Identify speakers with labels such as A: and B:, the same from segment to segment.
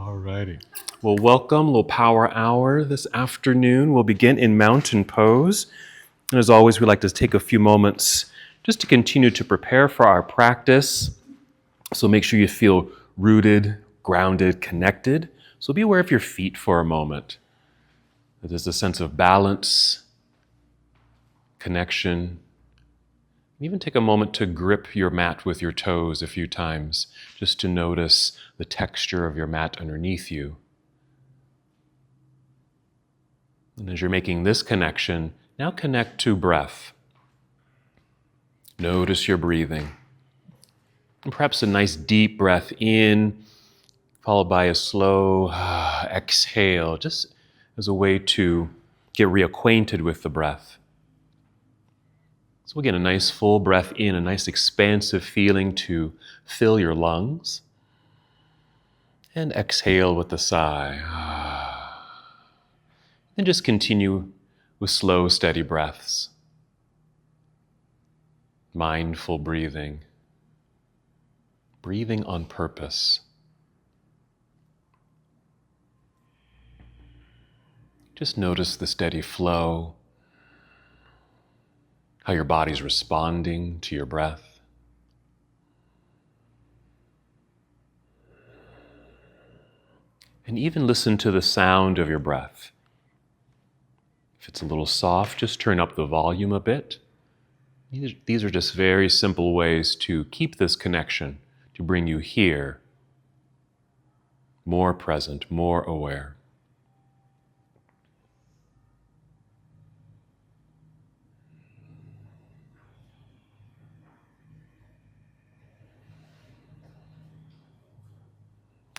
A: Alrighty. Well, welcome, little power hour this afternoon. We'll begin in mountain pose. And as always, we like to take a few moments just to continue to prepare for our practice. So make sure you feel rooted, grounded, connected. So be aware of your feet for a moment. There's a sense of balance, connection. Even take a moment to grip your mat with your toes a few times, just to notice the texture of your mat underneath you. And as you're making this connection, now connect to breath. Notice your breathing. And perhaps a nice deep breath in, followed by a slow exhale, just as a way to get reacquainted with the breath. So again, a nice full breath in, a nice expansive feeling to fill your lungs. And exhale with a sigh. And just continue with slow, steady breaths. Mindful breathing. Breathing on purpose. Just notice the steady flow. How your body's responding to your breath. And even listen to the sound of your breath. If it's a little soft, just turn up the volume a bit. These are just very simple ways to keep this connection, to bring you here, more present, more aware.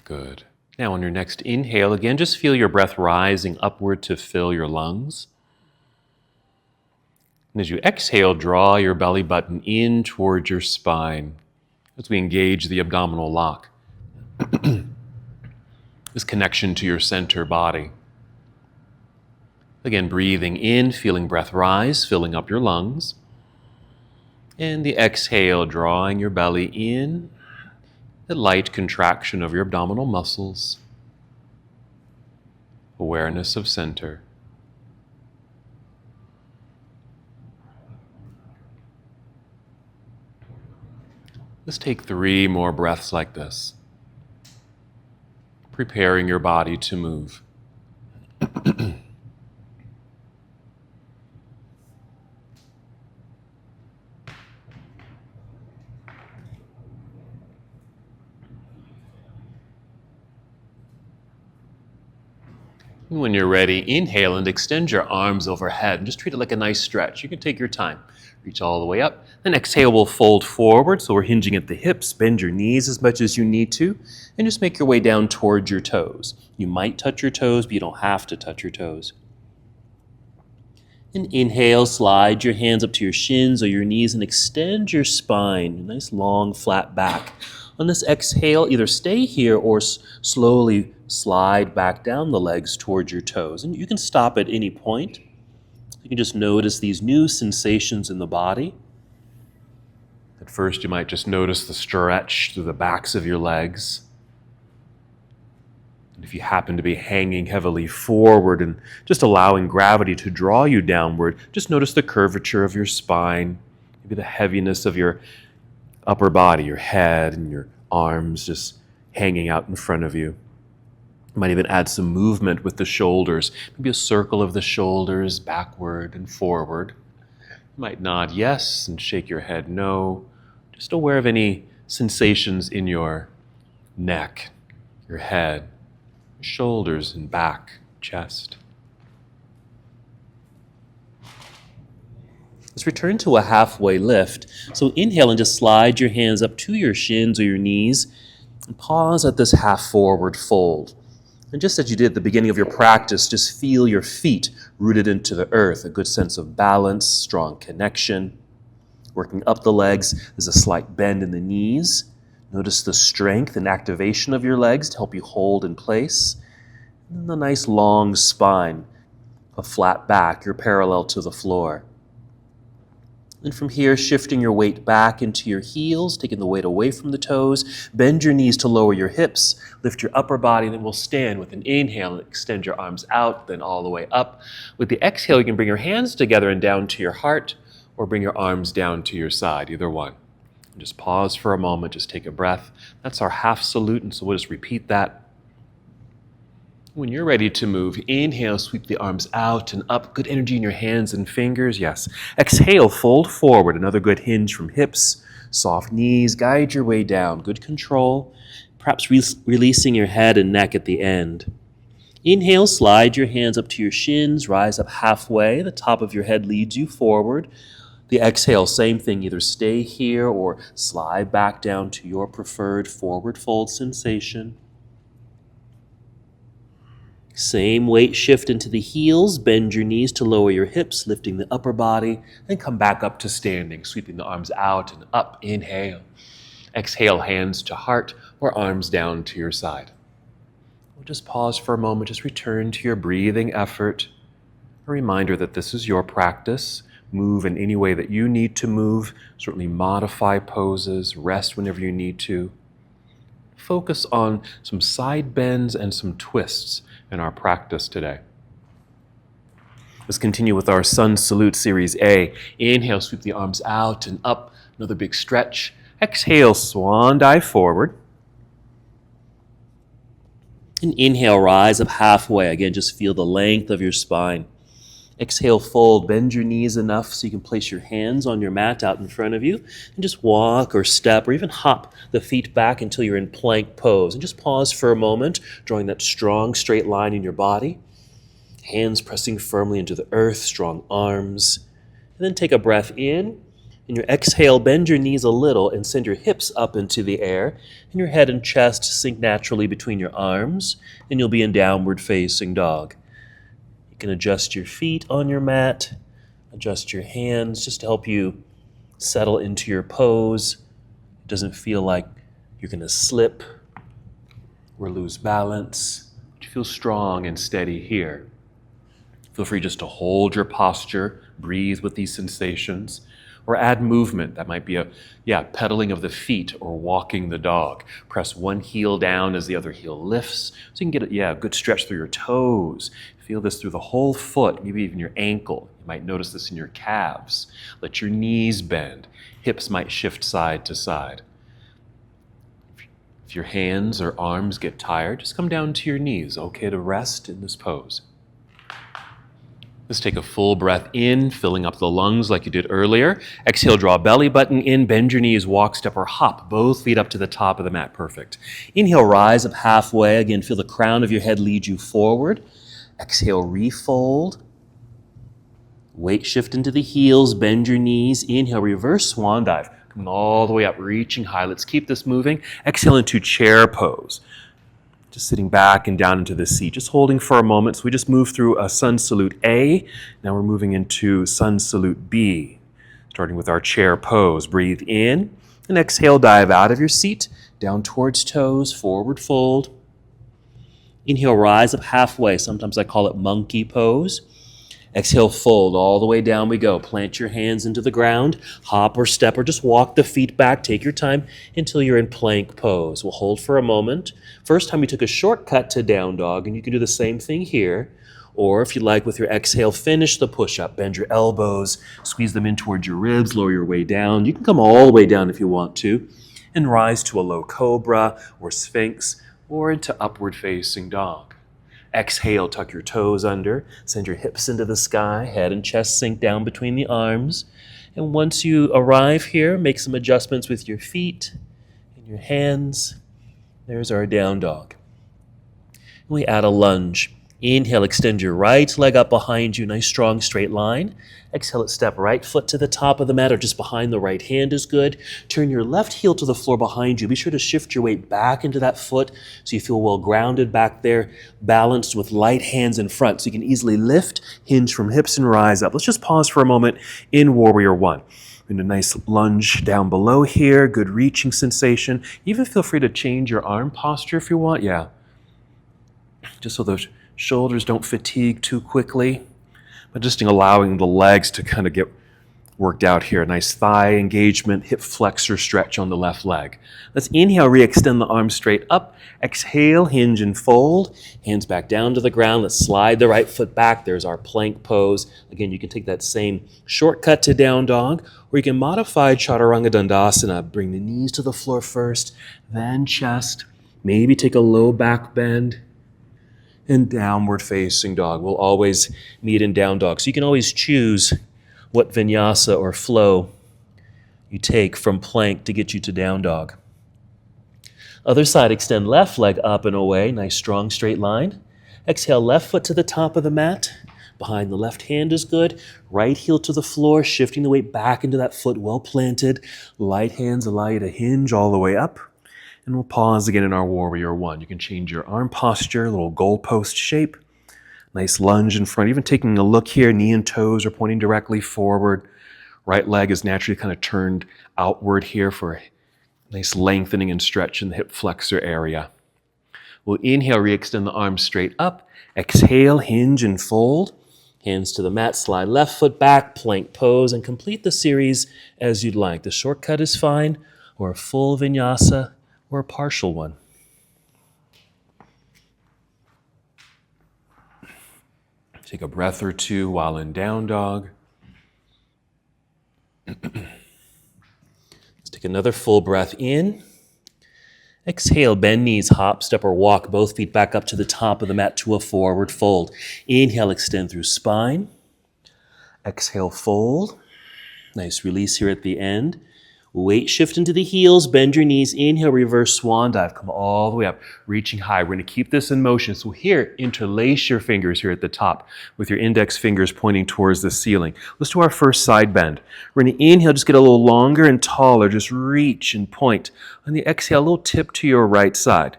A: Good. Now on your next inhale, again, just feel your breath rising upward to fill your lungs. And as you exhale, draw your belly button in towards your spine as we engage the abdominal lock. This connection to your center body. Again, breathing in, feeling breath rise, filling up your lungs. And the exhale, drawing your belly in. The light contraction of your abdominal muscles. Awareness of center. Let's take 3 more breaths like this. Preparing your body to move. When you're ready, inhale and extend your arms overhead and just treat it like a nice stretch. You can take your time. Reach all the way up. Then exhale, we'll fold forward. So we're hinging at the hips. Bend your knees as much as you need to. And just make your way down towards your toes. You might touch your toes, but you don't have to touch your toes. And inhale, slide your hands up to your shins or your knees and extend your spine. Nice long flat back. On this exhale, either stay here or slowly slide back down the legs towards your toes. And you can stop at any point. You can just notice these new sensations in the body. At first, you might just notice the stretch through the backs of your legs. And if you happen to be hanging heavily forward and just allowing gravity to draw you downward, just notice the curvature of your spine, maybe the heaviness of your upper body, your head and your arms just hanging out in front of you. You might even add some movement with the shoulders, maybe a circle of the shoulders backward and forward. You might nod yes and shake your head no, just aware of any sensations in your neck, your head, shoulders and back, chest. Let's return to a halfway lift. So inhale and just slide your hands up to your shins or your knees and pause at this half forward fold. And just as you did at the beginning of your practice, just feel your feet rooted into the earth, a good sense of balance, strong connection. Working up the legs, there's a slight bend in the knees. Notice the strength and activation of your legs to help you hold in place. And the nice long spine, a flat back, you're parallel to the floor. And from here, shifting your weight back into your heels, taking the weight away from the toes. Bend your knees to lower your hips. Lift your upper body, then we'll stand with an inhale and extend your arms out, then all the way up. With the exhale, you can bring your hands together and down to your heart, or bring your arms down to your side, either one. And just pause for a moment, just take a breath. That's our half salute, and so we'll just repeat that. When you're ready to move, inhale, sweep the arms out and up. Good energy in your hands and fingers, yes. Exhale, fold forward. Another good hinge from hips, soft knees. Guide your way down. Good control. Perhaps releasing your head and neck at the end. Inhale, slide your hands up to your shins. Rise up halfway. The top of your head leads you forward. The exhale, same thing. Either stay here or slide back down to your preferred forward fold sensation. Same weight shift into the heels, bend your knees to lower your hips, lifting the upper body, and come back up to standing, sweeping the arms out and up, inhale. Exhale, hands to heart or arms down to your side. We'll just pause for a moment, just return to your breathing effort. A reminder that this is your practice. Move in any way that you need to move, certainly modify poses, rest whenever you need to. Focus on some side bends and some twists in our practice today. Let's continue with our Sun Salute Series A. Inhale, sweep the arms out and up. Another big stretch. Exhale, swan dive forward. And inhale, rise up halfway. Again, just feel the length of your spine. Exhale, fold. Bend your knees enough so you can place your hands on your mat out in front of you and just walk or step or even hop the feet back until you're in plank pose. And just pause for a moment, drawing that strong straight line in your body. Hands pressing firmly into the earth, strong arms. And then take a breath in. In your exhale, bend your knees a little and send your hips up into the air. And your head and chest sink naturally between your arms. And you'll be in downward facing dog. You can adjust your feet on your mat, adjust your hands just to help you settle into your pose. It doesn't feel like you're going to slip or lose balance. You feel strong and steady here. Feel free just to hold your posture, breathe with these sensations, or add movement. That might be pedaling of the feet or walking the dog. Press one heel down as the other heel lifts, so you can get a good stretch through your toes. Feel this through the whole foot, maybe even your ankle. You might notice this in your calves. Let your knees bend. Hips might shift side to side. If your hands or arms get tired, just come down to your knees. Okay to rest in this pose. Let's take a full breath in, filling up the lungs like you did earlier. Exhale, draw belly button in, bend your knees, walk, step, or hop. Both feet up to the top of the mat. Perfect. Inhale, rise up halfway. Again, feel the crown of your head lead you forward. Exhale, refold. Weight shift into the heels, bend your knees. Inhale, reverse swan dive. Coming all the way up, reaching high. Let's keep this moving. Exhale into chair pose. Just sitting back and down into the seat, just holding for a moment. So we just moved through a Sun Salute A. Now we're moving into Sun Salute B. Starting with our chair pose. Breathe in and exhale, dive out of your seat, down towards toes, forward fold. Inhale, rise up halfway. Sometimes I call it monkey pose. Exhale, fold. All the way down we go. Plant your hands into the ground. Hop or step or just walk the feet back. Take your time until you're in plank pose. We'll hold for a moment. First time we took a shortcut to down dog, and you can do the same thing here. Or if you like, with your exhale, finish the push-up. Bend your elbows. Squeeze them in towards your ribs. Lower your way down. You can come all the way down if you want to. And rise to a low cobra or sphinx, or into upward facing dog. Exhale, tuck your toes under, send your hips into the sky, head and chest sink down between the arms. And once you arrive here, make some adjustments with your feet and your hands. There's our down dog. And we add a lunge. Inhale, extend your right leg up behind you, nice strong straight line. Exhale, step right foot to the top of the mat or just behind the right hand is good. Turn your left heel to the floor behind you. Be sure to shift your weight back into that foot so you feel well grounded back there, balanced with light hands in front so you can easily lift, hinge from hips and rise up. Let's just pause for a moment in Warrior One. In a nice lunge down below here, good reaching sensation. Even feel free to change your arm posture if you want. Yeah. Just so those shoulders don't fatigue too quickly, but just allowing the legs to kind of get worked out here. Nice thigh engagement, hip flexor stretch on the left leg. Let's inhale, re-extend the arms straight up. Exhale, hinge and fold. Hands back down to the ground. Let's slide the right foot back. There's our plank pose. Again, you can take that same shortcut to down dog, or you can modify Chaturanga Dandasana. Bring the knees to the floor first, then chest. Maybe take a low back bend and downward facing dog. We'll always meet in down dog. So you can always choose what vinyasa or flow you take from plank to get you to down dog. Other side, extend left leg up and away. Nice strong straight line. Exhale, left foot to the top of the mat. Behind the left hand is good. Right heel to the floor, shifting the weight back into that foot, well planted. Light hands allow you to hinge all the way up. And we'll pause again in our Warrior One. You can change your arm posture, little goalpost shape. Nice lunge in front. Even taking a look here, knee and toes are pointing directly forward. Right leg is naturally kind of turned outward here for a nice lengthening and stretch in the hip flexor area. We'll inhale, re-extend the arms straight up. Exhale, hinge and fold. Hands to the mat, slide left foot back, plank pose, and complete the series as you'd like. The shortcut is fine, or a full vinyasa, or a partial one. Take a breath or two while in down dog. Let's take another full breath in. Exhale, bend knees, hop, step, or walk both feet back up to the top of the mat to a forward fold. Inhale, extend through spine. Exhale, fold. Nice release here at the end. Weight shift into the heels, bend your knees, inhale, reverse swan dive, come all the way up, reaching high. We're gonna keep this in motion. So here, interlace your fingers here at the top with your index fingers pointing towards the ceiling. Let's do our first side bend. We're gonna inhale, just get a little longer and taller, just reach and point. On the exhale, a little tip to your right side.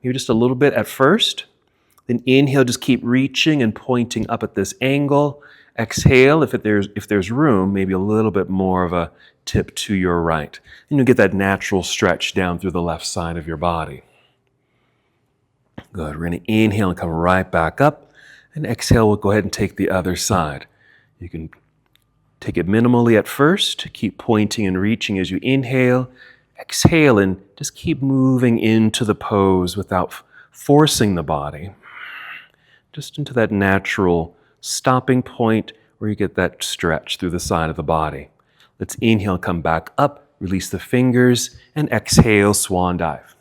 A: Maybe just a little bit at first. Then inhale, just keep reaching and pointing up at this angle. Exhale, if there's room, maybe a little bit more of a tip to your right. And you'll get that natural stretch down through the left side of your body. Good. We're going to inhale and come right back up. And exhale, we'll go ahead and take the other side. You can take it minimally at first. Keep pointing and reaching as you inhale. Exhale and just keep moving into the pose without forcing the body. Just into that natural stopping point where you get that stretch through the side of the body. Let's inhale, come back up, release the fingers, and exhale, swan dive.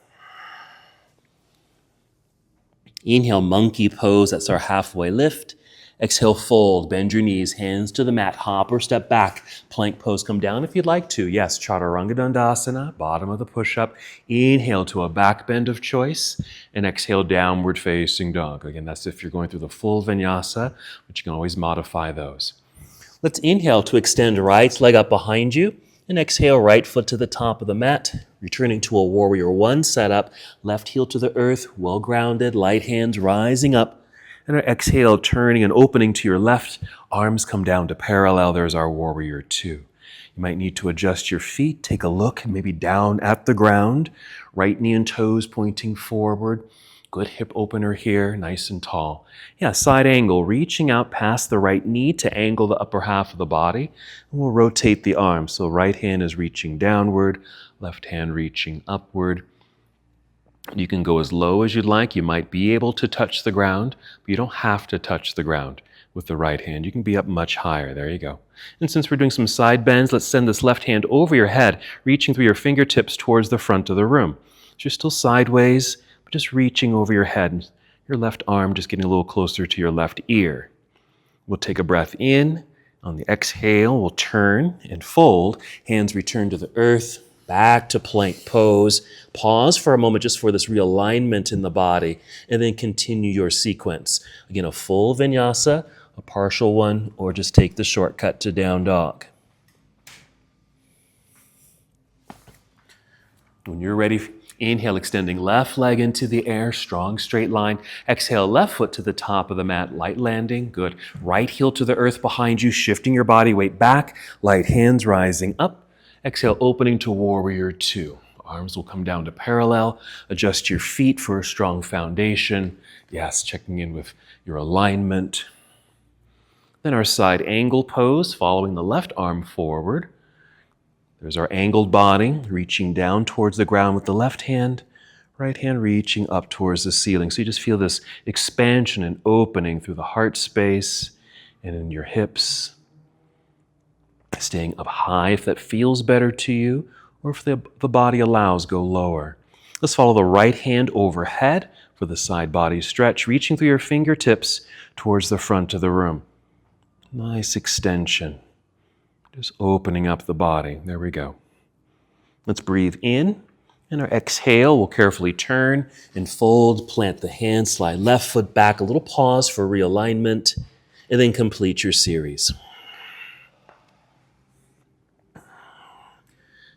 A: Inhale, monkey pose, that's our halfway lift. Exhale, fold, bend your knees, hands to the mat, hop or step back. Plank pose, come down if you'd like to. Yes, Chaturanga Dandasana, bottom of the push-up. Inhale to a back bend of choice, and exhale, downward facing dog. Again, that's if you're going through the full vinyasa, but you can always modify those. Let's inhale to extend right leg up behind you, and exhale, right foot to the top of the mat, returning to a Warrior One setup, left heel to the earth, well grounded, light hands rising up. And our exhale, turning and opening to your left, arms come down to parallel. There's our Warrior Two. You might need to adjust your feet, take a look, maybe down at the ground, right knee and toes pointing forward. Good hip opener here, nice and tall. Yeah, side angle, reaching out past the right knee to angle the upper half of the body. And we'll rotate the arms. So right hand is reaching downward, left hand reaching upward. You can go as low as you'd like. You might be able to touch the ground, but you don't have to touch the ground with the right hand. You can be up much higher. There you go. And since we're doing some side bends, let's send this left hand over your head, reaching through your fingertips towards the front of the room. So you're still sideways, but just reaching over your head. Your left arm just getting a little closer to your left ear. We'll take a breath in. On the exhale, we'll turn and fold. Hands return to the earth. Back to plank pose. Pause for a moment just for this realignment in the body, and then continue your sequence. Again, a full vinyasa, a partial one, or just take the shortcut to down dog. When you're ready, inhale, extending left leg into the air, strong straight line. Exhale, left foot to the top of the mat, light landing, good. Right heel to the earth behind you, shifting your body weight back, light hands rising up. Exhale, opening to Warrior Two. Arms will come down to parallel. Adjust your feet for a strong foundation. Yes, checking in with your alignment. Then our side angle pose, following the left arm forward. There's our angled body, reaching down towards the ground with the left hand, right hand reaching up towards the ceiling. So you just feel this expansion and opening through the heart space and in your hips. Staying up high if that feels better to you, or if the body allows, go lower. Let's follow the right hand overhead for the side body stretch, reaching through your fingertips towards the front of the room. Nice extension. Just opening up the body. There we go. Let's breathe in, and our exhale, we'll carefully turn and fold, plant the hand, slide left foot back, a little pause for realignment, and then complete your series.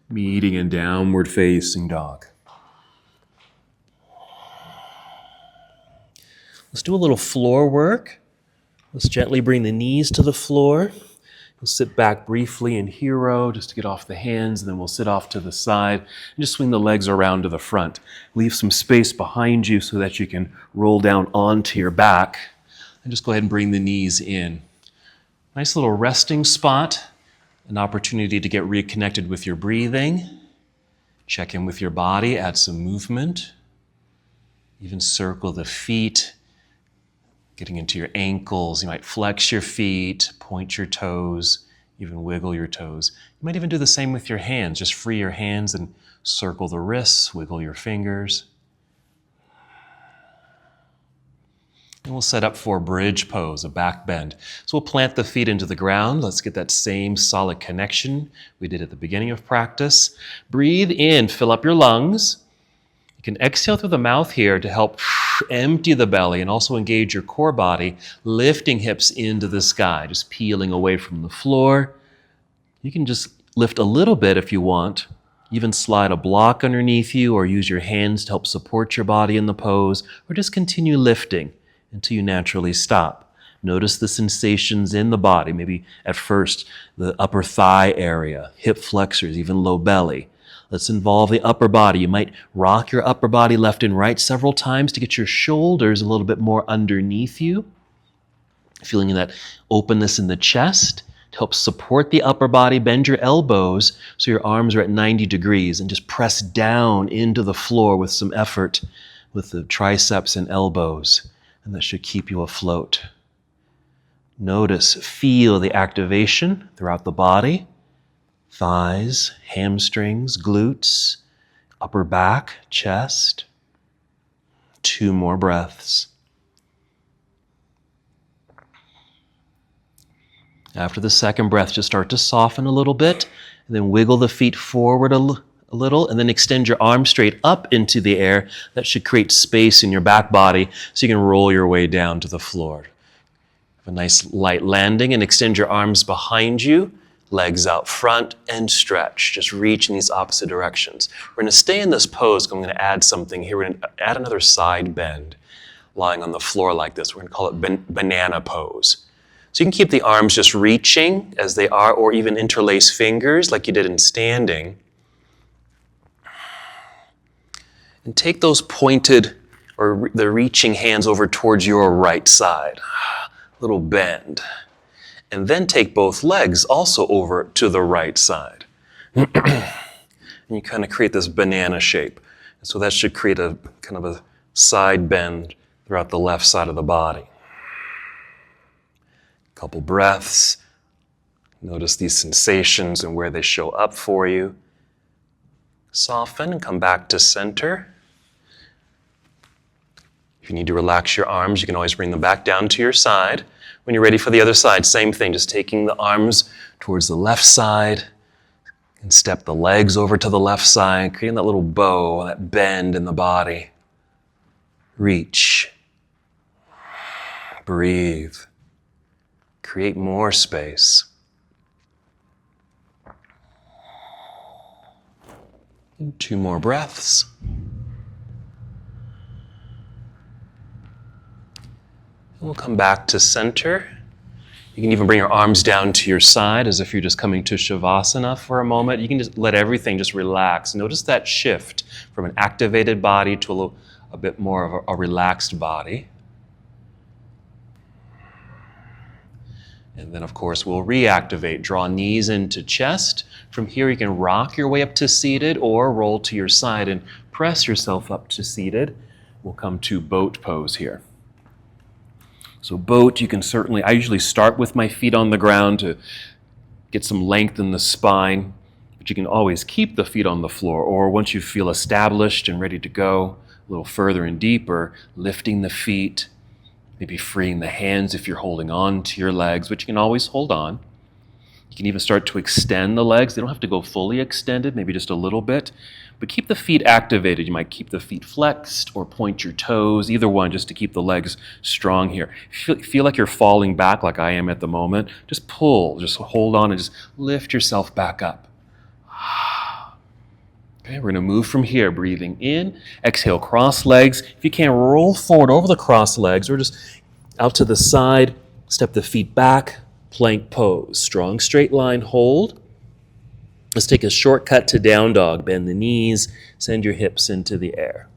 A: Meeting in downward facing dog. Let's do a little floor work. Let's gently bring the knees to the floor. We'll sit back briefly in hero just to get off the hands, and then we'll sit off to the side and just swing the legs around to the front. Leave some space behind you so that you can roll down onto your back, and just go ahead and bring the knees in. Nice little resting spot, an opportunity to get reconnected with your breathing. Check in with your body, add some movement. Even circle the feet, getting into your ankles. You might flex your feet, point your toes, even wiggle your toes. You might even do the same with your hands. Just free your hands and circle the wrists, wiggle your fingers. And we'll set up for bridge pose, a back bend. So we'll plant the feet into the ground. Let's get that same solid connection we did at the beginning of practice. Breathe in, fill up your lungs. You can exhale through the mouth here to help empty the belly and also engage your core body, lifting hips into the sky, just peeling away from the floor. You can just lift a little bit if you want. Even slide a block underneath you or use your hands to help support your body in the pose, or just continue lifting until you naturally stop. Notice the sensations in the body, maybe at first the upper thigh area, hip flexors, even low belly. Let's involve the upper body. You might rock your upper body left and right several times to get your shoulders a little bit more underneath you. Feeling that openness in the chest to help support the upper body. Bend your elbows so your arms are at 90 degrees and just press down into the floor with some effort with the triceps and elbows. And that should keep you afloat. Notice, feel the activation throughout the body. Thighs, hamstrings, glutes, upper back, chest. 2 more breaths. After the second breath, just start to soften a little bit, and then wiggle the feet forward a little, and then extend your arms straight up into the air. That should create space in your back body so you can roll your way down to the floor. Have a nice light landing, and extend your arms behind you. Legs out front and stretch. Just reach in these opposite directions. We're going to stay in this pose. I'm going to add something here. We're going to add another side bend, lying on the floor like this. We're going to call it banana pose. So you can keep the arms just reaching as they are, or even interlace fingers like you did in standing. And take those pointed or the reaching hands over towards your right side. Little bend. And then take both legs also over to the right side. And you kind of create this banana shape. So that should create a kind of a side bend throughout the left side of the body. Couple breaths. Notice these sensations and where they show up for you. Soften and come back to center. If you need to relax your arms, you can always bring them back down to your side. When you're ready for the other side, same thing, just taking the arms towards the left side and step the legs over to the left side, creating that little bow, that bend in the body. Reach. Breathe. Create more space. And 2 more breaths. We'll come back to center. You can even bring your arms down to your side as if you're just coming to Shavasana for a moment. You can just let everything just relax. Notice that shift from an activated body to a bit more of a relaxed body. And then, of course, we'll reactivate. Draw knees into chest. From here, you can rock your way up to seated or roll to your side and press yourself up to seated. We'll come to boat pose here. So boat, you can certainly, I usually start with my feet on the ground to get some length in the spine, but you can always keep the feet on the floor, or once you feel established and ready to go a little further and deeper, lifting the feet, maybe freeing the hands if you're holding on to your legs, but you can always hold on. You can even start to extend the legs. They don't have to go fully extended, maybe just a little bit, but keep the feet activated. You might keep the feet flexed or point your toes, either one, just to keep the legs strong here. If you feel like you're falling back like I am at the moment, just pull, just hold on and just lift yourself back up. Okay, we're going to move from here, breathing in, exhale, cross legs. If you can, roll forward over the cross legs or just out to the side, step the feet back, plank pose. Strong straight line hold. Let's take a shortcut to down dog. Bend the knees, send your hips into the air.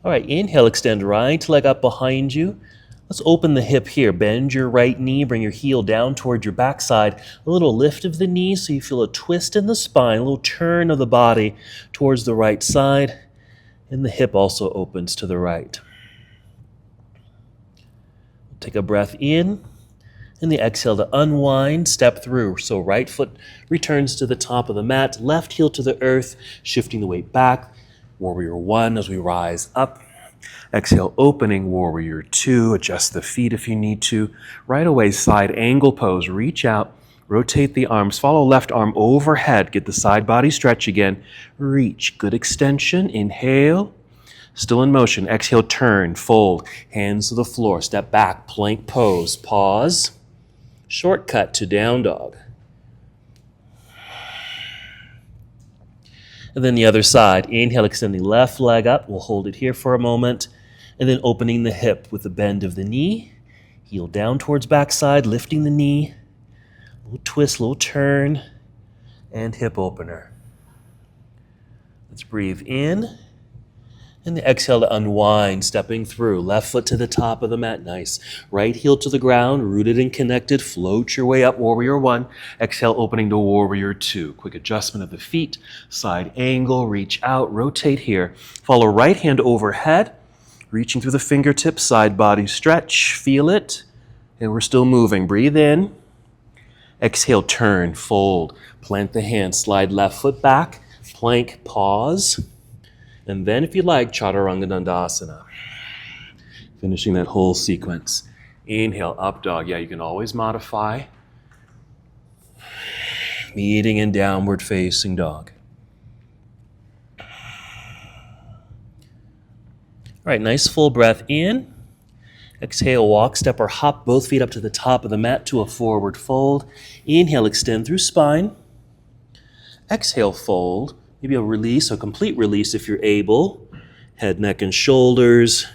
A: All right, inhale, extend right leg up behind you. Let's open the hip here. Bend your right knee, bring your heel down toward your backside. A little lift of the knee so you feel a twist in the spine, a little turn of the body towards the right side, and the hip also opens to the right. Take a breath in, and the exhale to unwind, step through. So right foot returns to the top of the mat, left heel to the earth, shifting the weight back. Warrior one as we rise up. Exhale, opening, warrior two. Adjust the feet if you need to. Right away, side angle pose. Reach out, rotate the arms. Follow left arm overhead. Get the side body stretch again. Reach, good extension. Inhale. Still in motion. Exhale, turn, fold. Hands to the floor. Step back, plank pose. Pause. Shortcut to down dog. And then the other side. Inhale, extending left leg up. We'll hold it here for a moment. And then opening the hip with the bend of the knee. Heel down towards backside, lifting the knee. Little twist, little turn, and hip opener. Let's breathe in. And the exhale to unwind, stepping through. Left foot to the top of the mat, nice. Right heel to the ground, rooted and connected. Float your way up, warrior one. Exhale, opening to warrior two. Quick adjustment of the feet. Side angle, reach out, rotate here. Follow right hand overhead, reaching through the fingertips, side body stretch. Feel it. And we're still moving. Breathe in. Exhale, turn, fold. Plant the hand, slide left foot back. Plank, pause. And then, if you like, Chaturanga Dandasana. Finishing that whole sequence. Inhale, up dog. Yeah, you can always modify. Meeting in downward facing dog. All right, nice full breath in. Exhale, walk, step, or hop both feet up to the top of the mat to a forward fold. Inhale, extend through spine. Exhale, fold. Maybe a release, a complete release if you're able. Head, neck, and shoulders.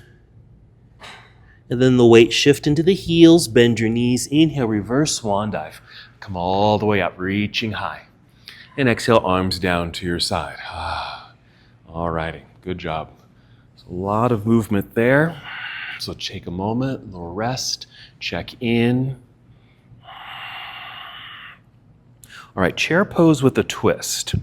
A: And then the weight shift into the heels. Bend your knees. Inhale, reverse swan dive. Come all the way up, reaching high. And exhale, arms down to your side. All righty, good job. There's a lot of movement there. So take a moment, a little rest, check in. All right, chair pose with a twist.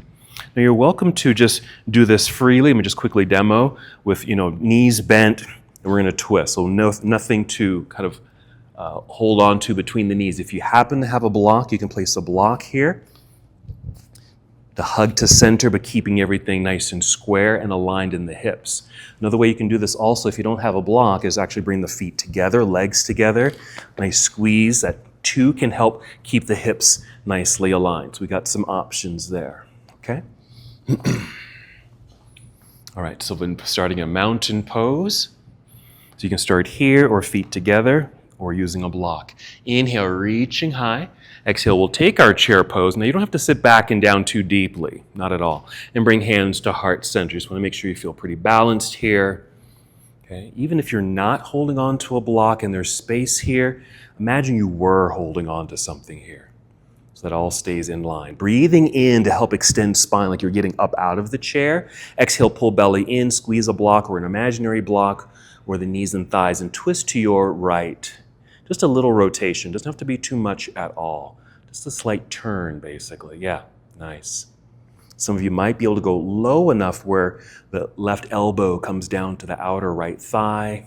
A: Now you're welcome to just do this freely. Let me just quickly demo with, knees bent, and we're going to twist. So nothing to kind of hold on to between the knees. If you happen to have a block, you can place a block here. The hug to center, but keeping everything nice and square and aligned in the hips. Another way you can do this also, if you don't have a block, is actually bring the feet together, legs together. Nice squeeze. That two can help keep the hips nicely aligned. So we got some options there. Okay? All right, so when starting a mountain pose, so you can start here or feet together or using a block. Inhale, reaching high. Exhale, we'll take our chair pose. Now you don't have to sit back and down too deeply, not at all. And bring hands to heart center. Just want to make sure you feel pretty balanced here. Okay, even if you're not holding on to a block and there's space here, imagine you were holding on to something here. So that all stays in line. Breathing in to help extend spine like you're getting up out of the chair. Exhale, pull belly in, squeeze a block or an imaginary block or the knees and thighs and twist to your right. Just a little rotation. Doesn't have to be too much at all. Just a slight turn, basically. Yeah, nice. Some of you might be able to go low enough where the left elbow comes down to the outer right thigh.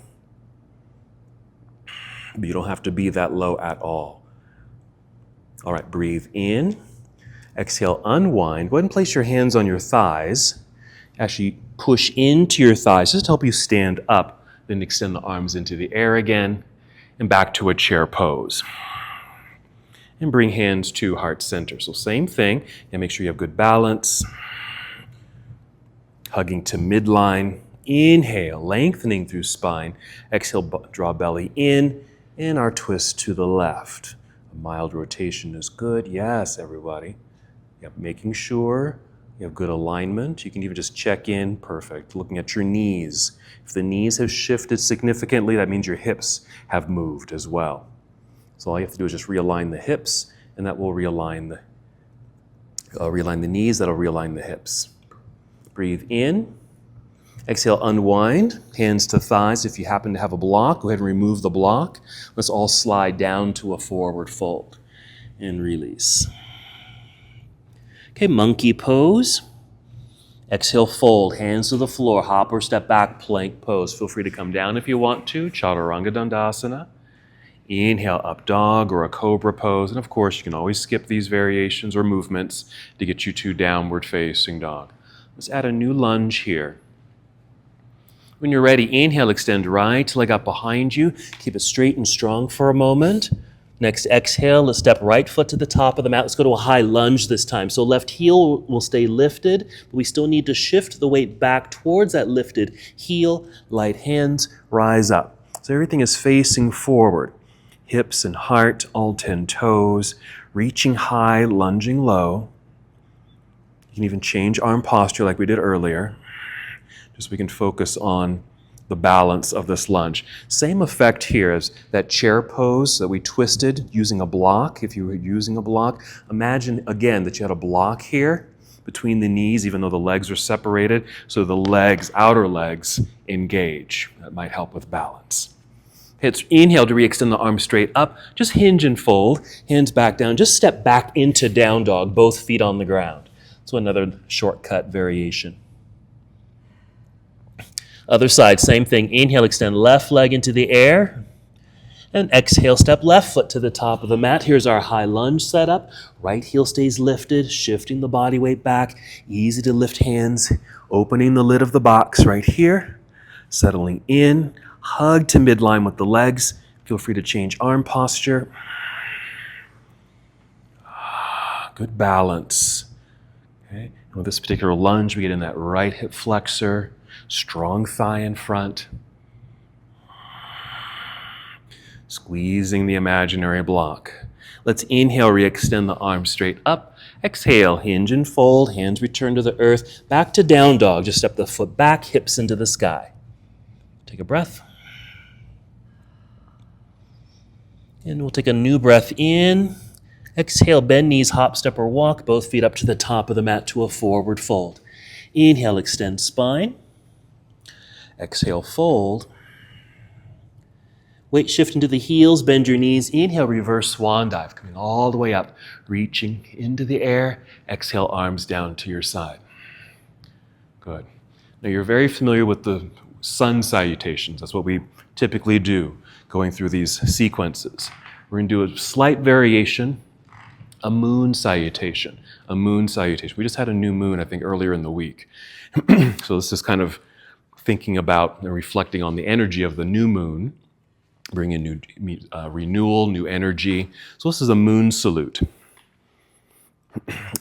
A: But you don't have to be that low at all. All right, breathe in. Exhale, unwind. Go ahead and place your hands on your thighs. Actually push into your thighs just to help you stand up. Then extend the arms into the air again and back to a chair pose. And bring hands to heart center. So same thing, and make sure you have good balance. Hugging to midline. Inhale, lengthening through spine. Exhale, draw belly in, and our twist to the left. A mild rotation is good. Yes, everybody. Yep, making sure you have good alignment. You can even just check in. Perfect. Looking at your knees. If the knees have shifted significantly, that means your hips have moved as well. So all you have to do is just realign the hips, and that will realign the knees. That'll realign the hips. Breathe in. Exhale, unwind. Hands to thighs. If you happen to have a block, go ahead and remove the block. Let's all slide down to a forward fold and release. Okay, monkey pose. Exhale, fold. Hands to the floor. Hop or step back, plank pose. Feel free to come down if you want to. Chaturanga Dandasana. Inhale, up dog or a cobra pose. And of course, you can always skip these variations or movements to get you to downward facing dog. Let's add a new lunge here. When you're ready, inhale, extend right leg up behind you. Keep it straight and strong for a moment. Next exhale, let's step right foot to the top of the mat. Let's go to a high lunge this time. So left heel will stay lifted, but we still need to shift the weight back towards that lifted heel. Light hands, rise up. So everything is facing forward. Hips and heart, all 10 toes, reaching high, lunging low. You can even change arm posture like we did earlier, just so we can focus on the balance of this lunge. Same effect here as that chair pose that we twisted using a block. If you were using a block, imagine again that you had a block here between the knees, even though the legs are separated, so the legs, outer legs, engage. That might help with balance. It's inhale to re-extend the arms straight up. Just hinge and fold. Hands back down. Just step back into down dog, both feet on the ground. So another shortcut variation. Other side, same thing. Inhale, extend left leg into the air. And exhale, step left foot to the top of the mat. Here's our high lunge setup. Right heel stays lifted, shifting the body weight back. Easy to lift hands. Opening the lid of the box right here. Settling in. Hug to midline with the legs. Feel free to change arm posture. Good balance. Okay. And with this particular lunge, we get in that right hip flexor, strong thigh in front. Squeezing the imaginary block. Let's inhale, re-extend the arms straight up. Exhale, hinge and fold, hands return to the earth. Back to down dog. Just step the foot back, hips into the sky. Take a breath. And we'll take a new breath in. Exhale, bend knees, hop, step, or walk. Both feet up to the top of the mat to a forward fold. Inhale, extend spine. Exhale, fold. Weight shift into the heels, bend your knees. Inhale, reverse swan dive, coming all the way up, reaching into the air. Exhale, arms down to your side. Good. Now you're very familiar with the sun salutations. That's what we typically do, going through these sequences. We're going to do a slight variation, a moon salutation. A moon salutation. We just had a new moon, I think, earlier in the week. So this is kind of thinking about and reflecting on the energy of the new moon, bringing new renewal, new energy. So this is a moon salute.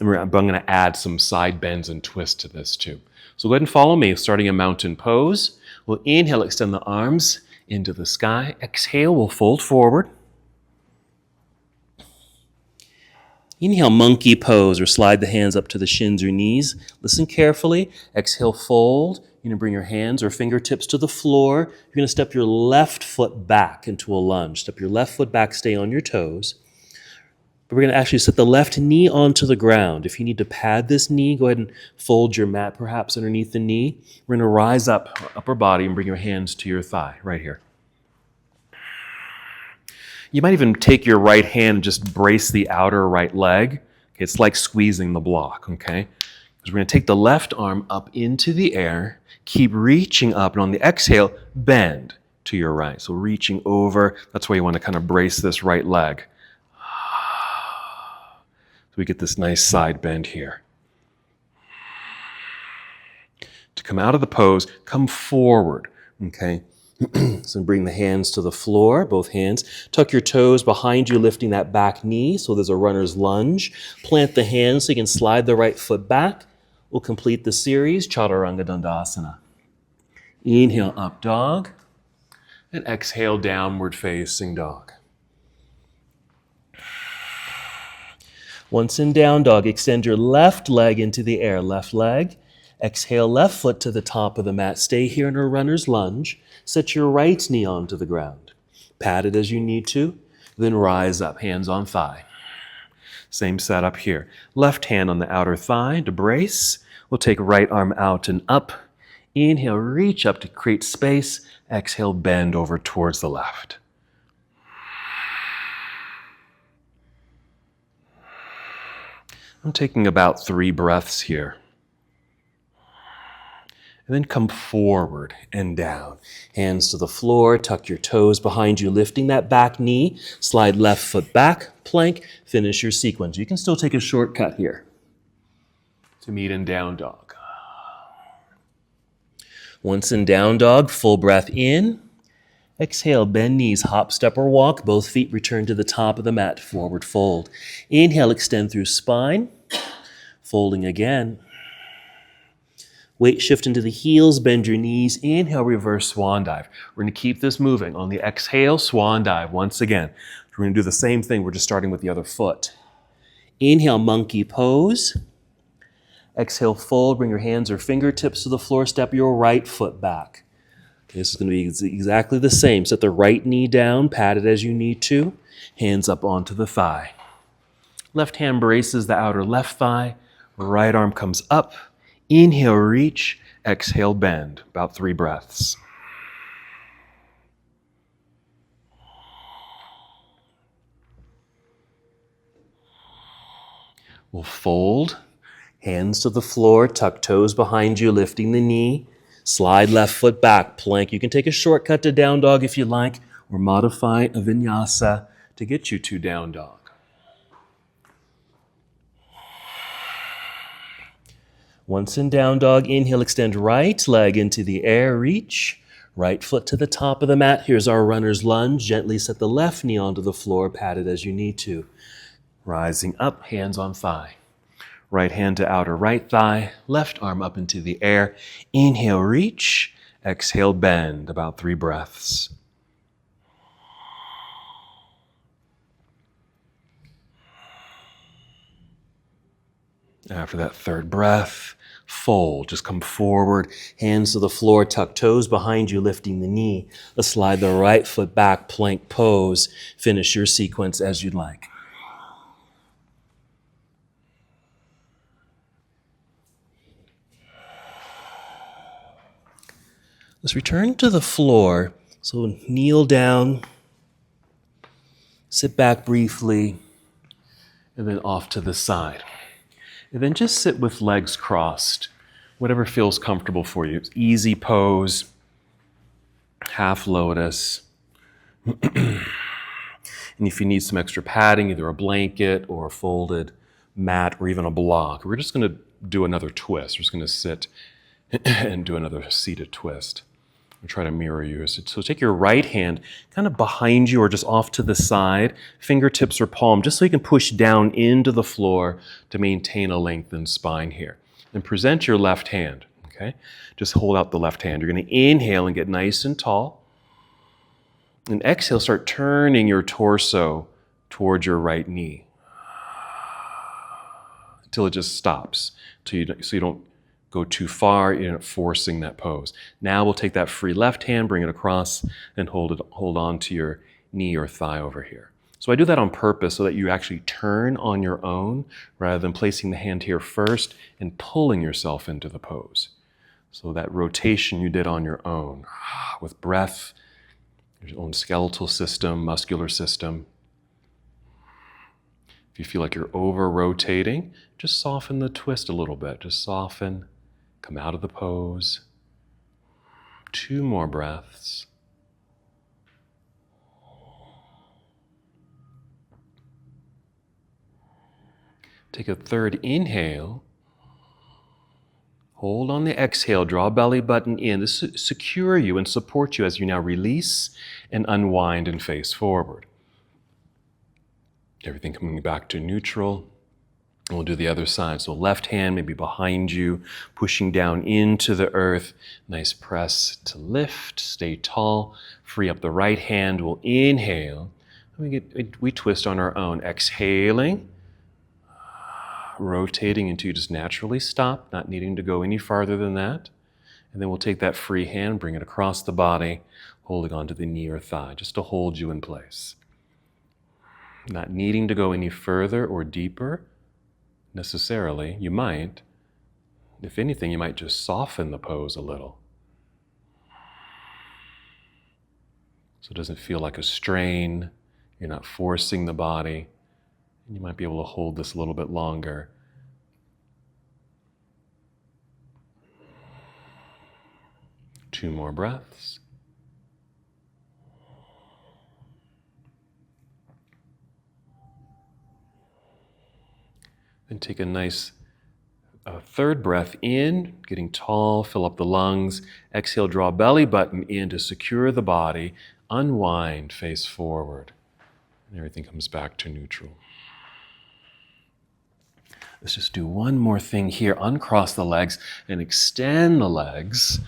A: I'm going to add some side bends and twists to this too. So go ahead and follow me, starting a mountain pose. We'll inhale, extend the arms into the sky. Exhale, we'll fold forward. Inhale, monkey pose, or slide the hands up to the shins or knees. Listen carefully. Exhale, fold. You're going to bring your hands or fingertips to the floor. You're going to step your left foot back into a lunge. Step your left foot back, stay on your toes. But we're going to actually set the left knee onto the ground. If you need to pad this knee, go ahead and fold your mat perhaps underneath the knee. We're going to rise up, upper body, and bring your hands to your thigh, right here. You might even take your right hand and just brace the outer right leg. It's like squeezing the block, okay? Because we're going to take the left arm up into the air, keep reaching up, and on the exhale, bend to your right. So reaching over, that's why you want to kind of brace this right leg. So we get this nice side bend here. To come out of the pose, come forward, okay? So bring the hands to the floor, both hands. Tuck your toes behind you, lifting that back knee. So there's a runner's lunge. Plant the hands so you can slide the right foot back. We'll complete the series, Chaturanga Dandasana. Inhale, up dog. And exhale, downward facing dog. Once in down dog, extend your left leg into the air. Left leg. Exhale, left foot to the top of the mat. Stay here in a runner's lunge. Set your right knee onto the ground. Pat it as you need to. Then rise up, hands on thigh. Same setup here. Left hand on the outer thigh to brace. We'll take right arm out and up. Inhale, reach up to create space. Exhale, bend over towards the left. I'm taking about 3 breaths here. And then come forward and down. Hands to the floor, tuck your toes behind you, lifting that back knee. Slide left foot back, plank, finish your sequence. You can still take a shortcut here to meet in down dog. Once in down dog, full breath in. Exhale, bend knees, hop, step, or walk. Both feet return to the top of the mat, forward fold. Inhale, extend through spine. Folding again. Weight shift into the heels, bend your knees. Inhale, reverse swan dive. We're going to keep this moving. On the exhale, swan dive once again. We're going to do the same thing. We're just starting with the other foot. Inhale, monkey pose. Exhale, fold. Bring your hands or fingertips to the floor. Step your right foot back. This is going to be exactly the same. Set the right knee down. Pat it as you need to. Hands up onto the thigh. Left hand braces the outer left thigh. Right arm comes up. Inhale, reach. Exhale, bend. About 3 breaths. We'll fold. Hands to the floor. Tuck toes behind you, lifting the knee. Slide left foot back. Plank. You can take a shortcut to down dog if you like, or modify a vinyasa to get you to down dog. Once in down dog, inhale, extend right leg into the air, reach. Right foot to the top of the mat. Here's our runner's lunge. Gently set the left knee onto the floor, pat it as you need to. Rising up, hands on thigh. Right hand to outer right thigh, left arm up into the air. Inhale, reach. Exhale, bend. About 3 breaths. After that 3rd breath, fold. Just come forward, hands to the floor, tuck toes behind you, lifting the knee. Let's slide the right foot back, plank pose. Finish your sequence as you'd like. Let's return to the floor. So kneel down, sit back briefly, and then off to the side. And then just sit with legs crossed, whatever feels comfortable for you. Easy pose, half lotus. And if you need some extra padding, either a blanket or a folded mat or even a block, we're just going to do another twist. We're just going to sit and do another seated twist. And try to mirror you. So take your right hand kind of behind you or just off to the side, fingertips or palm, just so you can push down into the floor to maintain a lengthened spine here. Then present your left hand, okay? Just hold out the left hand. You're going to inhale and get nice and tall. And exhale, start turning your torso towards your right knee until it just stops, so you don't go too far, you're not forcing that pose. Now we'll take that free left hand, bring it across, and hold on to your knee or thigh over here. So I do that on purpose so that you actually turn on your own rather than placing the hand here first and pulling yourself into the pose. So that rotation you did on your own, with breath, your own skeletal system, muscular system. If you feel like you're over-rotating, just soften the twist a little bit. Just soften, come out of the pose. 2 more breaths. Take a 3rd inhale. Hold on the exhale, draw belly button in. This will secure you and support you as you now release and unwind and face forward. Everything coming back to neutral. And we'll do the other side. So left hand maybe behind you, pushing down into the earth. Nice press to lift, stay tall. Free up the right hand. We'll inhale. We twist on our own. Exhaling. Rotating until you just naturally stop, not needing to go any farther than that. And then we'll take that free hand, bring it across the body, holding onto the knee or thigh, just to hold you in place. Not needing to go any further or deeper necessarily. You might. If anything, you might just soften the pose a little. So it doesn't feel like a strain. You're not forcing the body. You might be able to hold this a little bit longer. Two more breaths. Then take a nice 3rd breath in, getting tall, fill up the lungs. Exhale, draw belly button in to secure the body. Unwind, face forward. And everything comes back to neutral. Let's just do one more thing here. Uncross the legs and extend the legs.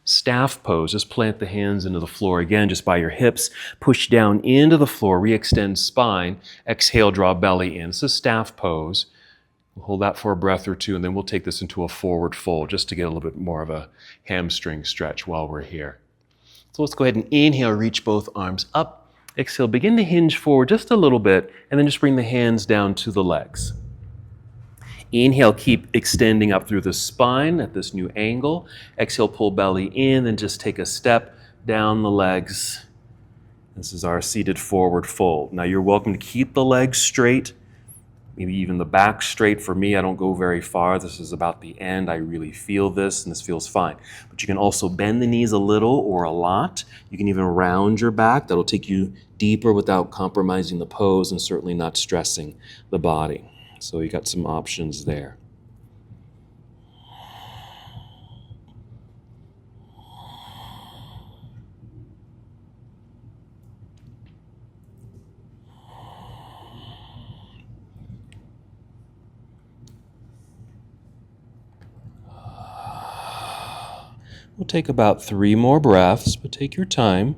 A: Staff pose. Just plant the hands into the floor again, just by your hips. Push down into the floor. Re-extend spine. Exhale, draw belly in. It's a staff pose. We'll hold that for a breath or two, and then we'll take this into a forward fold just to get a little bit more of a hamstring stretch while we're here. So let's go ahead and inhale. Reach both arms up. Exhale. Begin to hinge forward just a little bit, and then just bring the hands down to the legs. Inhale, keep extending up through the spine at this new angle. Exhale, pull belly in, then just take a step down the legs. This is our seated forward fold. Now you're welcome to keep the legs straight, maybe even the back straight. For me, I don't go very far. This is about the end. I really feel this, and this feels fine. But you can also bend the knees a little or a lot. You can even round your back. That'll take you deeper without compromising the pose and certainly not stressing the body. So you got some options there. We'll take about 3 more breaths, but take your time.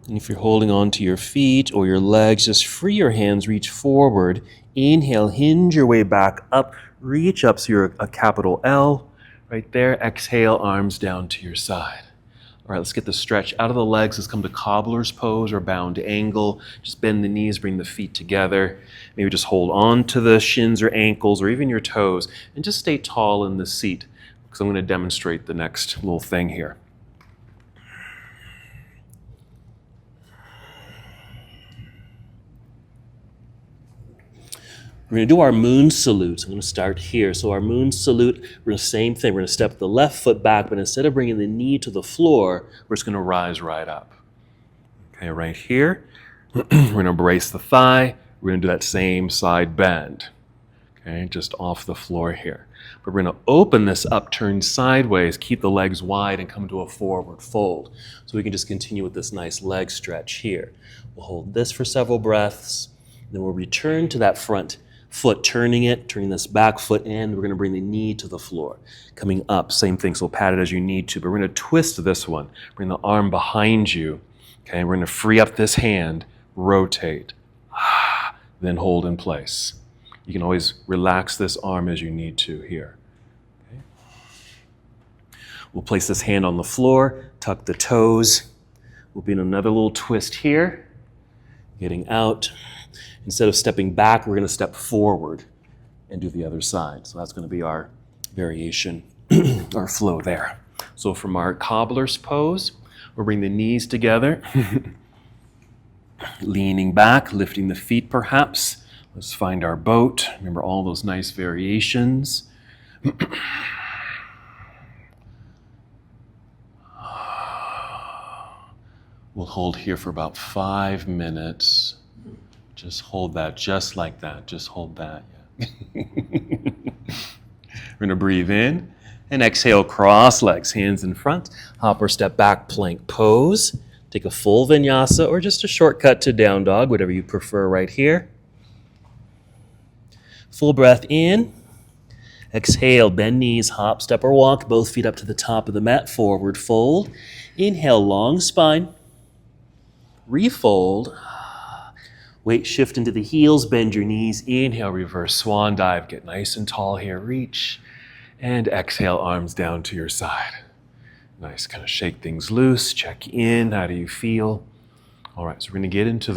A: And if you're holding on to your feet or your legs, just free your hands, reach forward. Inhale, hinge your way back up, reach up so you're a capital L right there. Exhale, arms down to your side. All right, let's get the stretch out of the legs. Let's come to cobbler's pose or bound angle. Just bend the knees, bring the feet together. Maybe just hold on to the shins or ankles or even your toes and just stay tall in the seat because I'm going to demonstrate the next little thing here. We're going to do our moon salute. I'm going to start here. So our moon salute, we're going to same thing. We're going to step the left foot back, but instead of bringing the knee to the floor, we're just going to rise right up. Okay, right here. We're going to brace the thigh. We're going to do that same side bend. Okay, just off the floor here. But we're going to open this up, turn sideways, keep the legs wide, and come to a forward fold. So we can just continue with this nice leg stretch here. We'll hold this for several breaths. Then we'll return to that front foot, turning this back foot in. We're going to bring the knee to the floor. Coming up, same thing, so pat it as you need to, but we're going to twist this one. Bring the arm behind you. Okay, we're going to free up this hand, rotate, then hold in place. You can always relax this arm as you need to here. Okay. We'll place this hand on the floor, tuck the toes. We'll be in another little twist here. getting out. Instead of stepping back, we're going to step forward and do the other side. So that's going to be our variation, our flow there. So from our cobbler's pose, we'll bring the knees together, leaning back, lifting the feet perhaps. Let's find our boat. Remember all those nice variations. We'll hold here for about 5 minutes. Just hold that, just like that. Just hold that. Yeah. We're going to breathe in and exhale, cross legs, hands in front. Hop or step back, plank pose. Take a full vinyasa or just a shortcut to down dog, whatever you prefer right here. Full breath in. Exhale, bend knees, hop, step, or walk. Both feet up to the top of the mat, forward fold. Inhale, long spine. Refold. Weight shift into the heels, bend your knees. Inhale, reverse swan dive. Get nice and tall here. Reach. And exhale, arms down to your side. Nice, kind of shake things loose. Check in. How do you feel? All right, so we're going to get into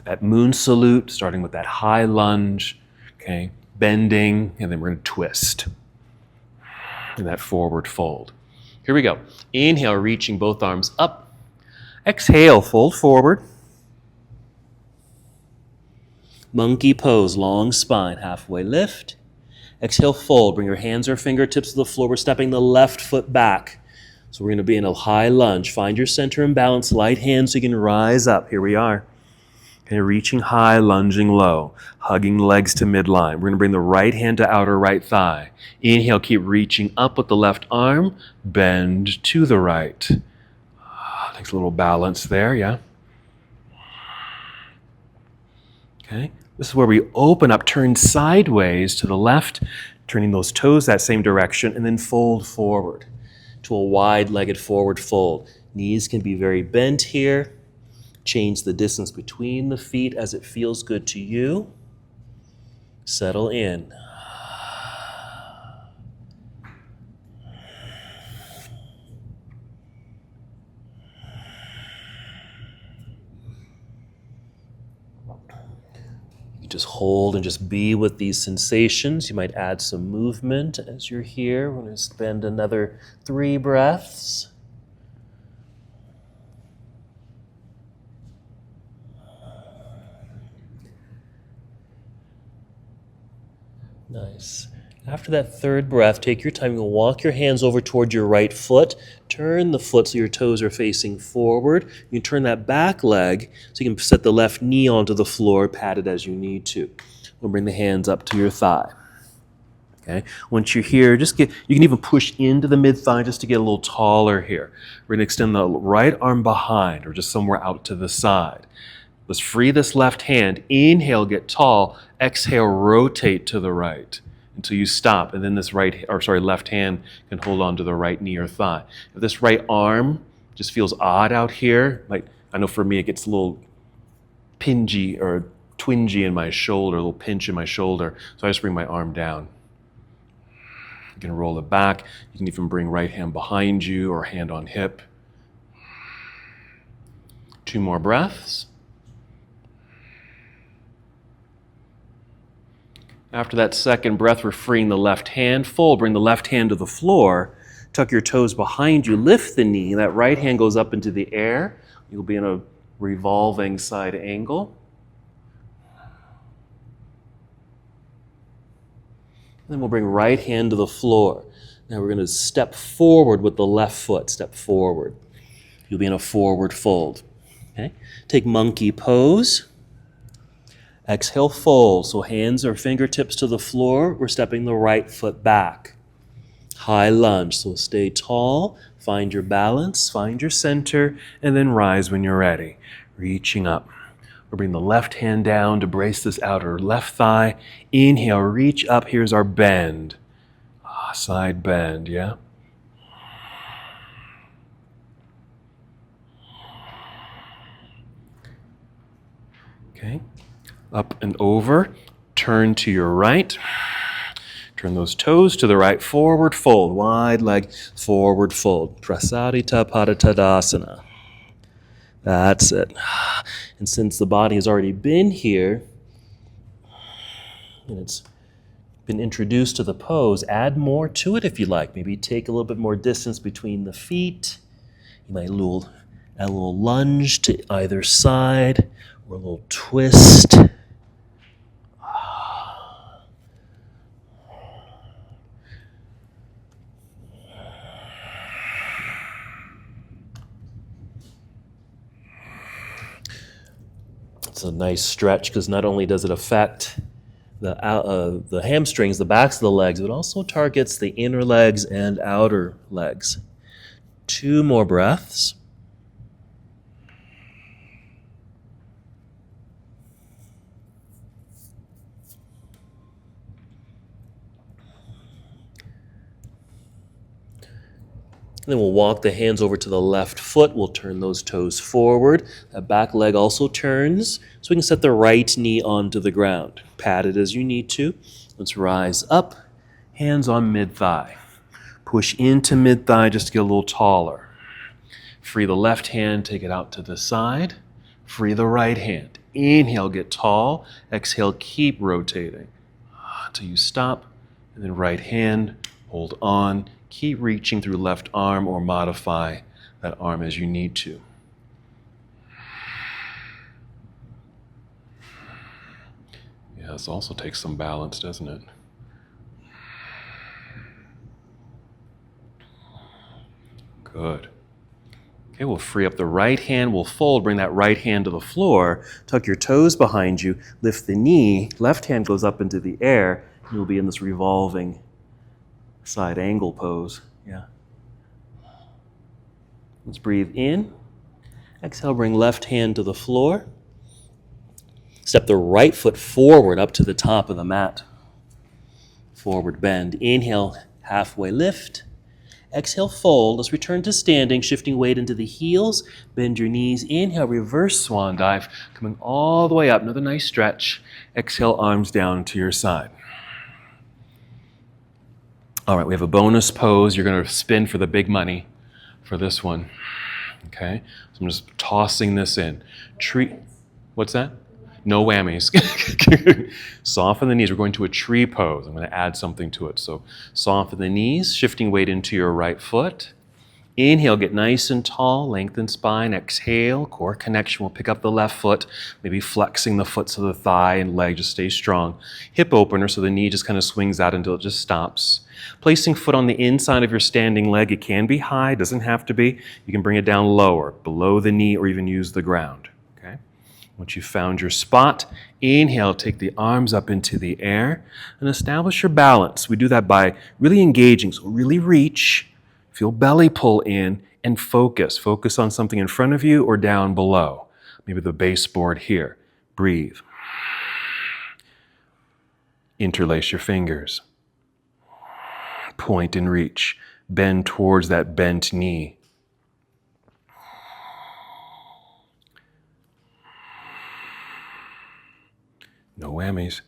A: that moon salute, starting with that high lunge. Okay, bending, and then we're going to twist. And that forward fold. Here we go. Inhale, reaching both arms up. Exhale, fold forward. Monkey pose, long spine, halfway lift. Exhale, fold. Bring your hands or fingertips to the floor. We're stepping the left foot back. So we're going to be in a high lunge. Find your center and balance. Light hands so you can rise up. Here we are. Okay, reaching high, lunging low. Hugging legs to midline. We're going to bring the right hand to outer right thigh. Inhale, keep reaching up with the left arm. Bend to the right. Takes a little balance there, yeah? Okay, this is where we open up, turn sideways to the left, turning those toes that same direction, and then fold forward to a wide-legged forward fold. Knees can be very bent here. Change the distance between the feet as it feels good to you. Settle in. Just hold and just be with these sensations. You might add some movement as you're here. We're going to spend another 3 breaths. Nice. After that 3rd breath, take your time and walk your hands over toward your right foot. Turn the foot so your toes are facing forward. You can turn that back leg so you can set the left knee onto the floor, pat it as you need to. We'll bring the hands up to your thigh. Okay. Once you're here, you can even push into the mid-thigh just to get a little taller here. We're going to extend the right arm behind or just somewhere out to the side. Let's free this left hand. Inhale, get tall. Exhale, rotate to the right until you stop, and then this left hand can hold on to the right knee or thigh. If this right arm just feels odd out here, like I know for me it gets a little pingy or twingy in my shoulder, a little pinch in my shoulder, so I just bring my arm down. You can roll it back. You can even bring right hand behind you or hand on hip. 2 more breaths. After that 2nd breath, we're freeing the left hand. Fold, bring the left hand to the floor. Tuck your toes behind you. Lift the knee. That right hand goes up into the air. You'll be in a revolving side angle. Then we'll bring right hand to the floor. Now we're going to step forward with the left foot. Step forward. You'll be in a forward fold. Okay? Take monkey pose. Exhale, fold. So hands or fingertips to the floor. We're stepping the right foot back. High lunge. So stay tall. Find your balance. Find your center. And then rise when you're ready. Reaching up. We'll bring the left hand down to brace this outer left thigh. Inhale, reach up. Here's our bend. Side bend, yeah? Okay. Up and over, turn to your right, turn those toes to the right, forward fold, wide leg, forward fold, Prasarita Padottanasana.
B: That's it. And since the body has already been here, and it's been introduced to the pose, add more to it if you like. Maybe take a little bit more distance between the feet. You might add a little lunge to either side, or a little twist. It's a nice stretch because not only does it affect the hamstrings, the backs of the legs, but also targets the inner legs and outer legs. 2 more breaths. And then we'll walk the hands over to the left foot. We'll turn those toes forward. That back leg also turns, so we can set the right knee onto the ground. Pat it as you need to. Let's rise up, hands on mid-thigh. Push into mid-thigh just to get a little taller. Free the left hand, take it out to the side. Free the right hand. Inhale, get tall. Exhale, keep rotating until you stop. And then right hand, hold on. Keep reaching through left arm or modify that arm as you need to. Yeah, this also takes some balance, doesn't it? Good. Okay, we'll free up the right hand, we'll fold, bring that right hand to the floor, tuck your toes behind you, lift the knee, left hand goes up into the air, and you'll be in this revolving side angle pose. Yeah. Let's breathe in. Exhale, bring left hand to the floor. Step the right foot forward up to the top of the mat. Forward bend. Inhale, halfway lift. Exhale, fold. Let's return to standing, shifting weight into the heels. Bend your knees. Inhale, reverse swan dive, coming all the way up. Another nice stretch. Exhale, arms down to your side. All right, we have a bonus pose. You're going to spin for the big money for this one. Okay, so I'm just tossing this in. What's that? No whammies. Soften the knees. We're going to a tree pose. I'm going to add something to it. So soften the knees, shifting weight into your right foot. Inhale, get nice and tall, lengthen spine. Exhale, core connection. We'll pick up the left foot, maybe flexing the foot so the thigh and leg just stay strong. Hip opener, so the knee just kind of swings out until it just stops. Placing foot on the inside of your standing leg. It can be high, doesn't have to be. You can bring it down lower, below the knee, or even use the ground. Okay. Once you've found your spot, inhale, take the arms up into the air and establish your balance. We do that by really engaging, so really reach. Feel belly pull in and focus. Focus on something in front of you or down below. Maybe the baseboard here. Breathe. Interlace your fingers. Point and reach. Bend towards that bent knee. No whammies.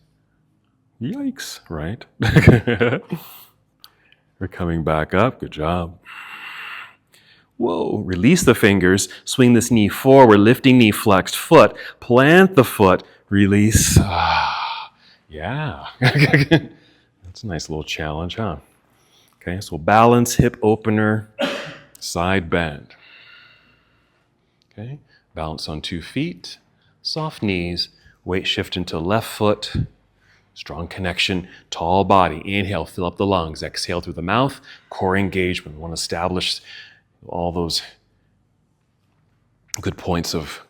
B: Yikes, right? We're coming back up. Good job. Whoa. Release the fingers. Swing this knee forward. Lifting knee, flexed foot. Plant the foot. Release. Yeah. That's a nice little challenge, huh? Okay, so balance, hip opener, side bend. Okay, balance on 2 feet. Soft knees. Weight shift into left foot. Strong connection, tall body. Inhale, fill up the lungs. Exhale through the mouth. Core engagement. We want to establish all those good points of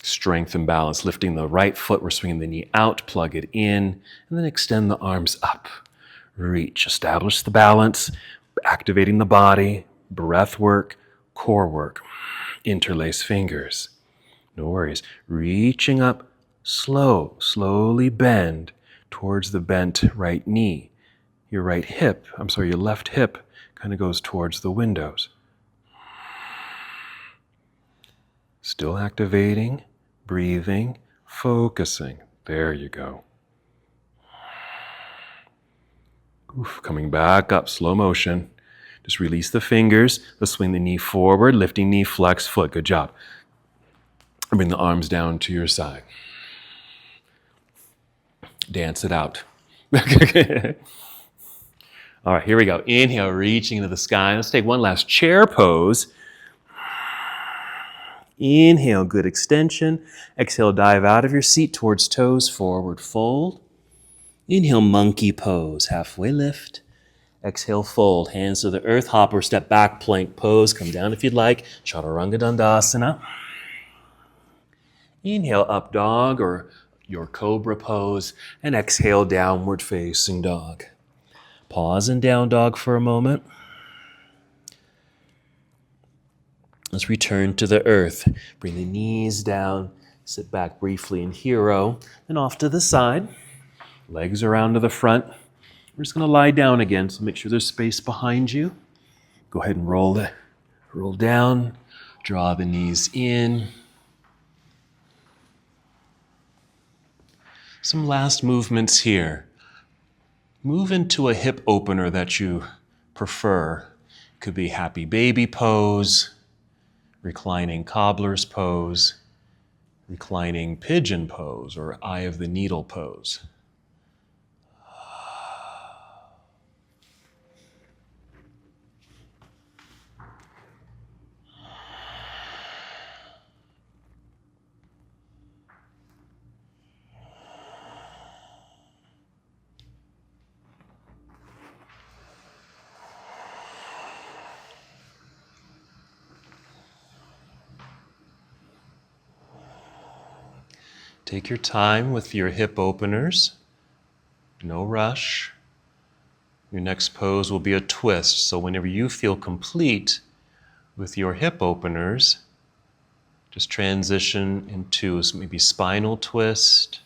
B: strength and balance. Lifting the right foot, we're swinging the knee out, plug it in, and then extend the arms up. Reach, establish the balance, activating the body, breath work, core work. Interlace fingers. No worries. Reaching up. Slowly bend towards the bent right knee. Your left hip kind of goes towards the windows. Still activating, breathing, focusing. There you go. Coming back up, slow motion. Just release the fingers. Let's swing the knee forward, lifting knee, flex foot. Good job. Bring the arms down to your side. Dance it out. All right, here we go. Inhale, reaching into the sky. Let's take one last chair pose. Inhale, good extension. Exhale, dive out of your seat towards toes, forward fold. Inhale, monkey pose, halfway lift. Exhale, fold, hands to the earth, hop or step back, plank pose. Come down if you'd like, Chaturanga Dandasana. Inhale, up dog or your cobra pose, and exhale, downward facing dog. Pause in down dog for a moment. Let's return to the earth. Bring the knees down, sit back briefly in hero, then off to the side. Legs around to the front. We're just going to lie down again, so make sure there's space behind you. Go ahead and roll down. Draw the knees in. Some last movements here. Move into a hip opener that you prefer. Could be happy baby pose, reclining cobbler's pose, reclining pigeon pose, or eye of the needle pose. Take your time with your hip openers. No rush. Your next pose will be a twist. So whenever you feel complete with your hip openers, just transition into maybe spinal twist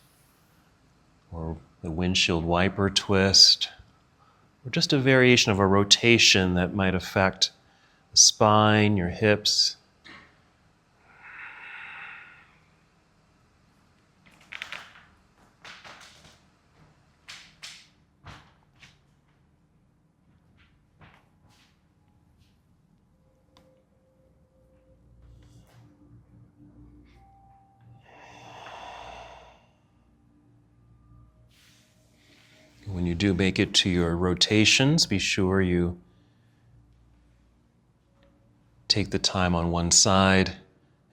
B: or the windshield wiper twist, or just a variation of a rotation that might affect the spine, your hips. When you do make it to your rotations, be sure you take the time on one side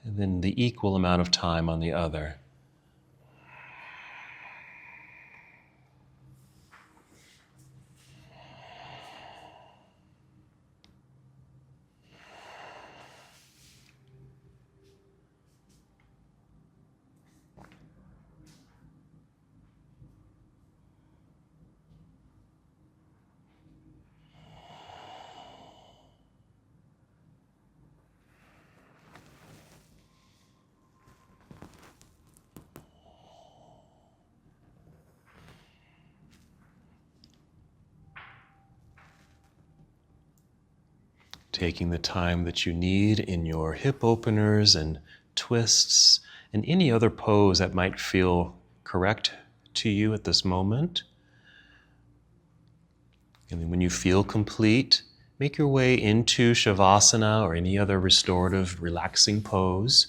B: and then the equal amount of time on the other. Taking the time that you need in your hip openers and twists and any other pose that might feel correct to you at this moment. And then when you feel complete, make your way into Shavasana or any other restorative, relaxing pose.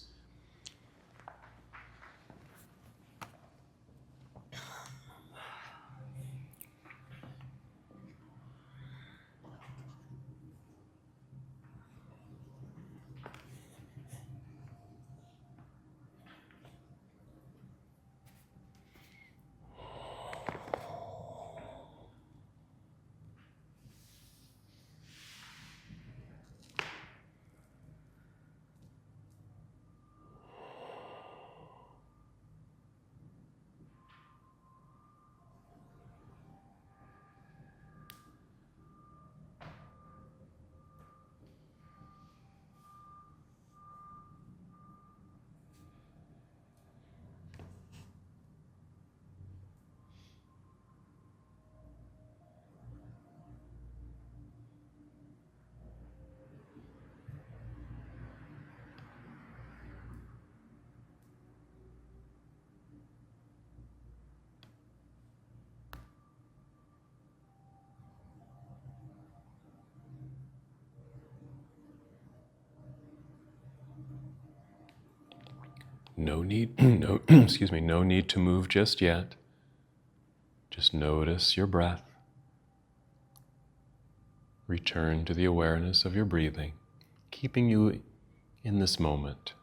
B: No need, no, excuse me, no need to move just yet. Just notice your breath. Return to the awareness of your breathing, keeping you in this moment.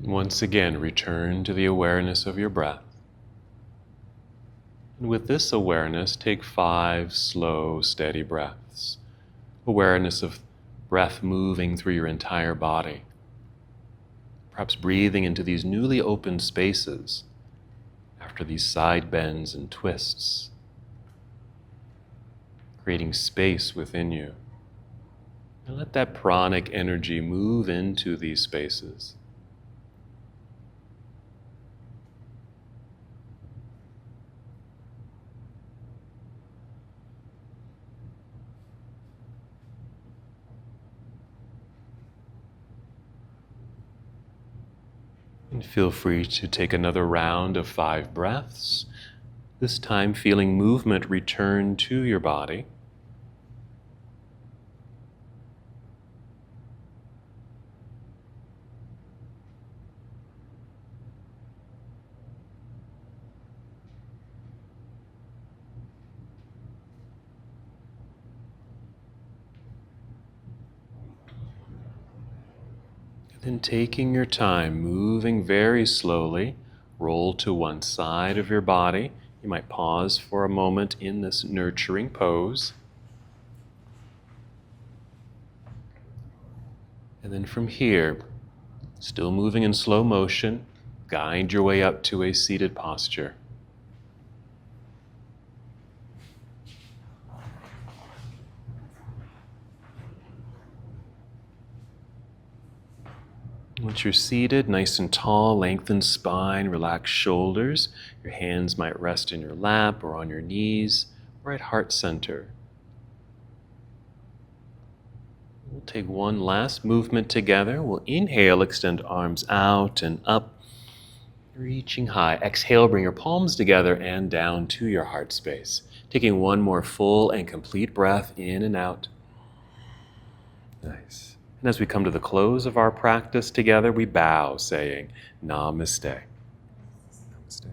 B: Once again, return to the awareness of your breath. And with this awareness, take 5 slow, steady breaths. Awareness of breath moving through your entire body. Perhaps breathing into these newly opened spaces after these side bends and twists. Creating space within you. And let that pranic energy move into these spaces. And feel free to take another round of 5 breaths, this time feeling movement return to your body. Then taking your time, moving very slowly, roll to one side of your body. You might pause for a moment in this nurturing pose. And then from here, still moving in slow motion, guide your way up to a seated posture. Once you're seated, nice and tall, lengthen spine, relax shoulders. Your hands might rest in your lap or on your knees or at heart center. We'll take one last movement together. We'll inhale, extend arms out and up, reaching high. Exhale, bring your palms together and down to your heart space. Taking one more full and complete breath in and out. Nice. And as we come to the close of our practice together, we bow, saying, Namaste. Namaste.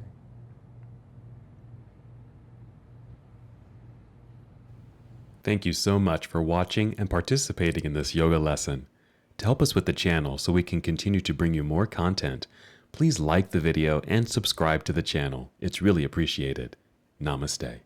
A: Thank you so much for watching and participating in this yoga lesson. To help us with the channel so we can continue to bring you more content, please like the video and subscribe to the channel. It's really appreciated. Namaste.